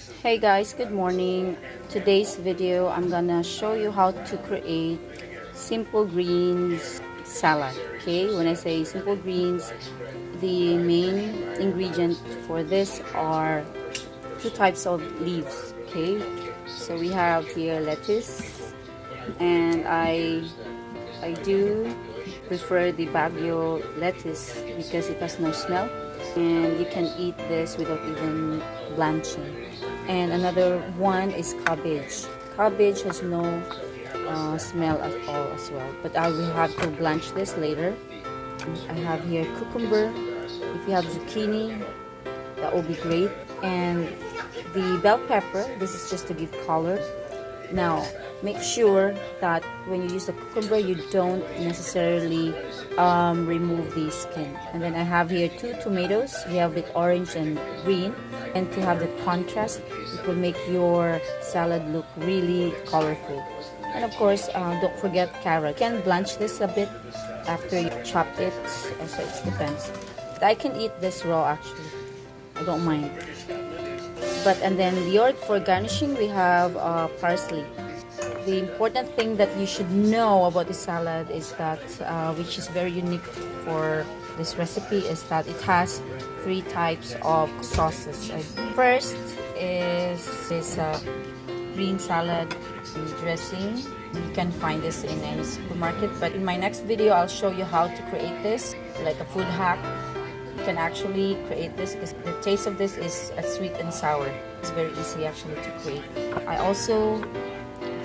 Hey guys, good morning. Today's video I'm gonna show you how to create simple greens salad. Okay, when I say simple greens, the main ingredient for this are two types of leaves. Okay, so we have here lettuce, and I do prefer the Baguio lettuce because it has no smell and you can eat this without even blanching. And another one is cabbage. Cabbage has no smell at all as well, but I will have to blanch this later. I have here cucumber. If you have zucchini, that will be great. And the bell pepper, this is just to give color. Now, make sure that when you use the cucumber, you don't necessarily remove the skin. And then I have here 2 tomatoes. We have it orange and green. And to have the contrast, it will make your salad look really colorful. And of course, don't forget carrot. You can blanch this a bit after you chop it, so it depends. I can eat this raw actually. I don't mind. And then for garnishing, we have parsley. The important thing that you should know about the salad is that, which is very unique for this recipe, is that it has 3 types of sauces. First is this green salad dressing. You can find this in any supermarket, but in my next video I'll show you how to create this, like a food hack. You can actually create this because the taste of this is sweet and sour. It's very easy actually to create. I also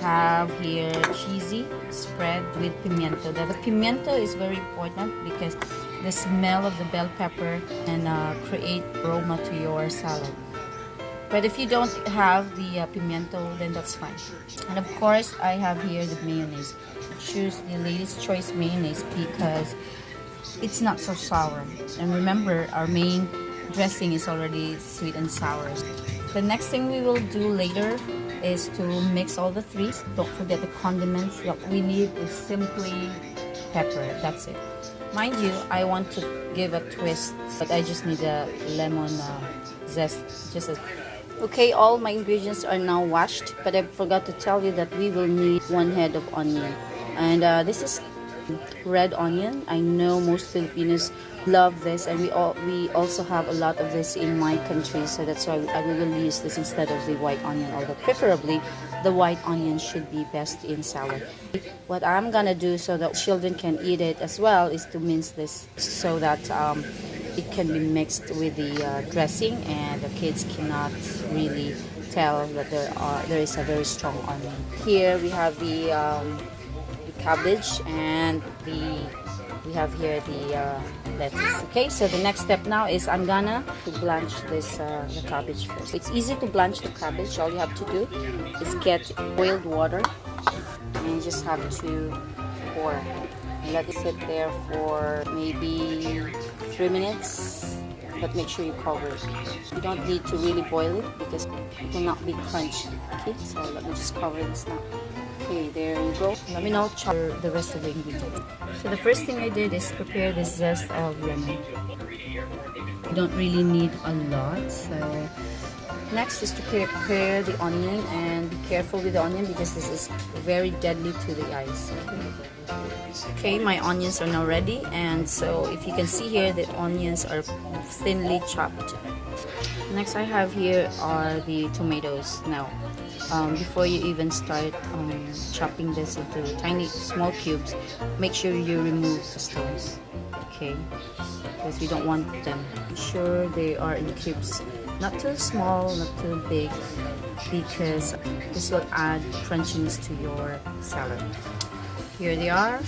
have here cheesy spread with pimiento. The pimiento is very important because the smell of the bell pepper can create aroma to your salad. But if you don't have the pimiento, then that's fine. And of course, I have here the mayonnaise. Choose the Lady's Choice mayonnaise because it's not so sour. And remember, our main dressing is already sweet and sour. The next thing we will do later is to mix all the 3. Don't forget the condiments. What we need is simply pepper. That's it. Mind you, I want to give a twist, but I just need a lemon zest. Okay, all my ingredients are now washed, but I forgot to tell you that we will need 1 head of onion. And this is red onion. I know most Filipinos love this, and we also have a lot of this in my country, so that's why I will use this instead of the white onion, although preferably the white onion should be best in salad. What I'm gonna do so that children can eat it as well is to mince this so that it can be mixed with the dressing and the kids cannot really tell that there is a very strong onion. Here we have the cabbage, and we have here the lettuce. Okay, so the next step now is I'm gonna blanch this the cabbage first. It's easy to blanch the cabbage. All you have to do is get boiled water and you just have to pour and let it sit there for maybe 3 minutes, but make sure you cover it. You don't need to really boil it because it will not be crunchy. Okay, so let me just cover this now. Okay, there you go. Let me now chop the rest of the ingredients. So the first thing I did is prepare the zest of lemon. You don't really need a lot. So next is to prepare the onion, and be careful with the onion because this is very deadly to the eyes. Okay, my onions are now ready, and so if you can see here, the onions are thinly chopped. Next I have here are the tomatoes. Now, before you even start chopping this into tiny small cubes, make sure you remove the stones, okay, because we don't want them. Make sure they are in cubes, not too small, not too big, because this will add crunchiness to your salad. Here they are,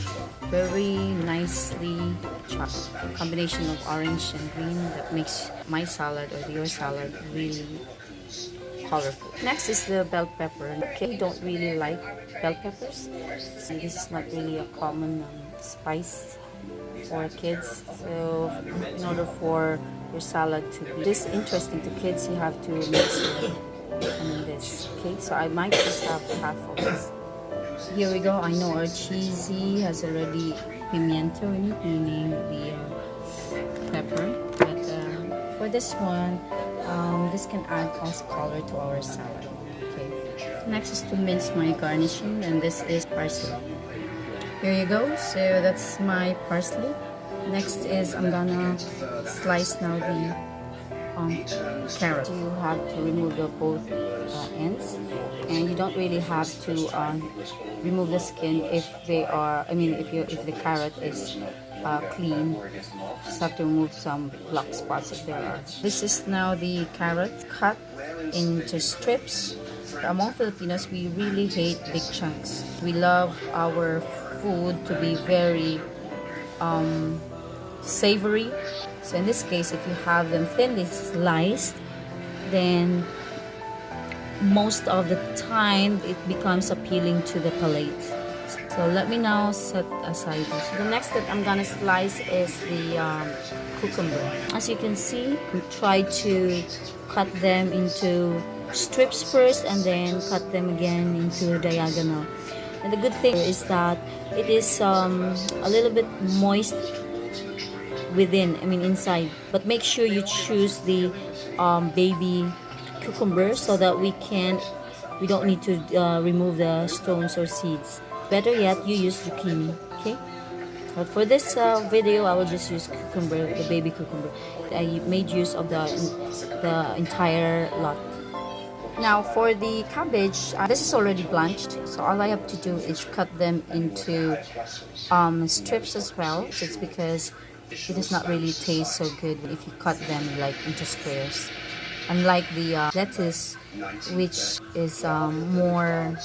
very nicely chopped. A combination of orange and green that makes my salad or your salad really colorful. Next is the bell pepper. Okay, don't really like bell peppers, so this is not really a common spice for kids. So in order for your salad to be this interesting to kids, you have to mix it this. Okay, so I might just have half of this. Here we go. I know our cheesy has already pimiento in it, meaning the pepper. But for this one, This can add also color to our salad. Okay. Next is to mince my garnishing, and this is parsley. Here you go. So that's my parsley. Next is I'm gonna slice now the carrot. You have to remove the both ends, and you don't really have to remove the skin if they are. I mean, if the carrot is clean, just have to remove some black spots if there are. This is now the carrot cut into strips. Among Filipinos, we really hate big chunks. We love our food to be very savory. So in this case, if you have them thinly sliced, then most of the time it becomes appealing to the palate. So let me now set aside this. The next that I'm gonna slice is the cucumber. As you can see, we try to cut them into strips first and then cut them again into diagonal. And the good thing is that it is a little bit moist within, I mean inside, but make sure you choose the baby cucumber so that we don't need to remove the stones or seeds. Better yet, you use zucchini. Okay, but for this video I will just use cucumber, the baby cucumber. I made use of the entire lot. Now for the cabbage, this is already blanched, so all I have to do is cut them into strips as well. It's because it does not really taste so good if you cut them like into squares. Unlike the lettuce, which is more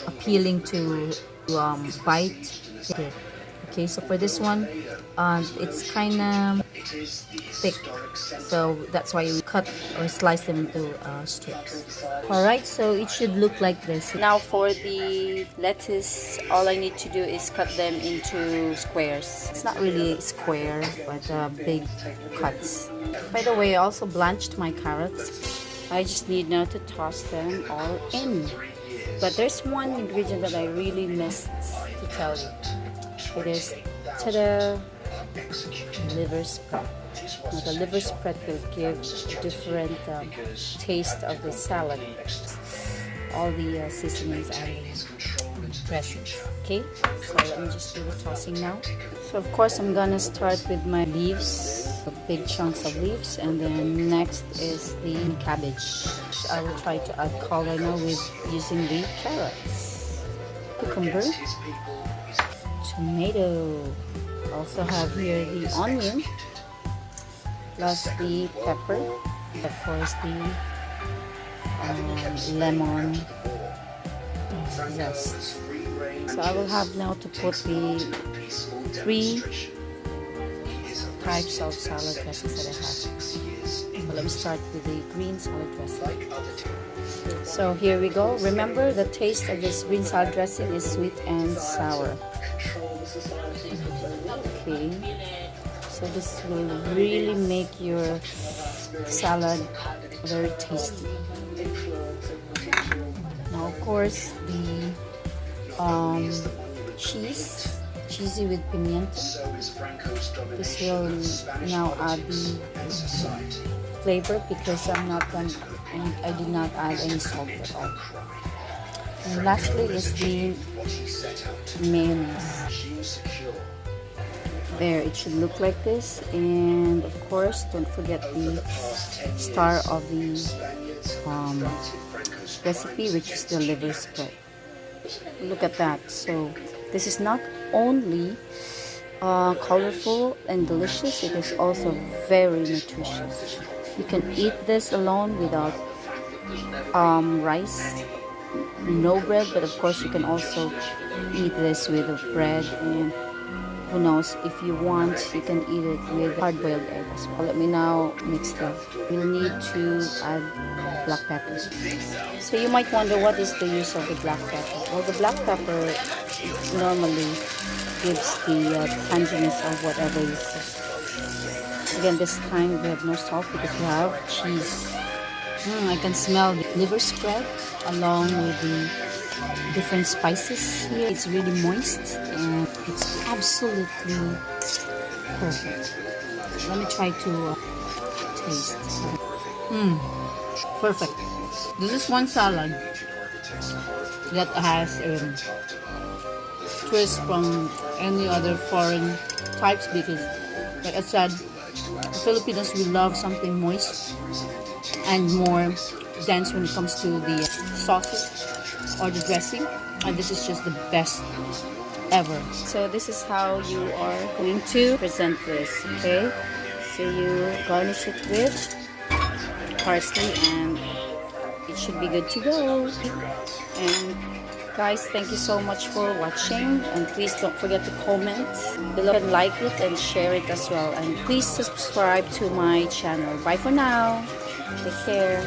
appealing to bite. Okay, so for this one, it's kind of thick, so that's why we cut or slice them into strips. Alright, so it should look like this. Now for the lettuce, all I need to do is cut them into squares. It's not really square, but big cuts. By the way, I also blanched my carrots. I just need now to toss them all in. But there's one ingredient that I really missed to tell you. It is, ta-da, liver spread. Now the liver spread will give a different taste of the salad. All the seasonings and dressings. Okay, so let me just do the tossing now. So of course I'm gonna start with my leaves, the big chunks of leaves, and then next is the cabbage. I will try to add color now with using the carrots, cucumber, tomato. Also have here the onion, plus the pepper, of course the lemon zest. So I will have now to put the 3 types of salad dressings that I have. So let me start with the green salad dressing. So here we go. Remember, the taste of this green salad dressing is sweet and sour. Okay, so this will really make your salad very tasty. Now of course the cheesy with pimiento. This will now add the flavor because I did not add any salt at all. And lastly is the mayonnaise. There, it should look like this. And of course, don't forget the star of the recipe, which is the liver spread. Look at that. So this is not only colorful and delicious, it is also very nutritious. You can eat this alone without rice, no bread, but of course you can also eat this with bread, and who knows, if you want you can eat it with hard-boiled egg as well. Let me now mix them. You'll need to add black pepper. So you might wonder, what is the use of the black pepper? Well, the black pepper normally gives the tanginess of whatever you cook. Again, this time we have no salt because we have cheese. I can smell the liver spread along with the different spices here. It's really moist and it's absolutely perfect. Let me try to taste. Mm, perfect. This is one salad that has a twist from any other foreign types because, like I said, Filipinos, we love something moist and more dense when it comes to the sauces or the dressing, and this is just the best ever. So this is how you are going to present this, okay? So you garnish it with parsley and it should be good to go. And guys, thank you so much for watching, and please don't forget to comment below and like it and share it as well, and please subscribe to my channel. Bye for now. Take care.